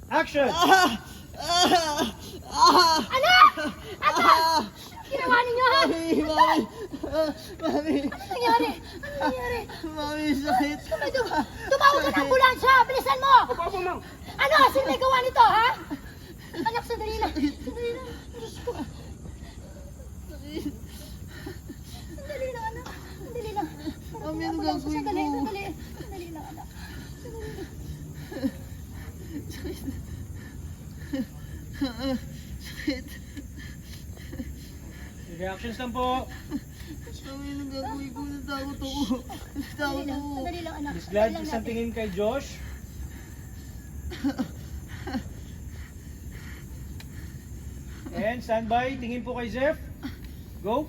Action! Anak! Anak! Ginawa ninyo ha? Mami! Ano nangyari? Ano nangyari? Mami, sakit! Tumawag ka ng ambulansya! Bilisan mo! Opo, ma'am. Ano? Sino may gawa nito, ha? Anak, sandali lang. Sandali lang. Diyos ko. Sandali lang, anak. Sandali lang. Mami, ano Ambulansya, gagawin sandali, ko? sandali. Sandali lang, anak. Sandali lang. Sakit! Reactions lang po. Mami, ano gagawin ko? Natakot ako. Natakot Sandali lang, ako. sandali lang, anak. Miss Glad, Sandali lang isang natin. tingin kay Josh. And standby, tingin po kay Zeph. Go.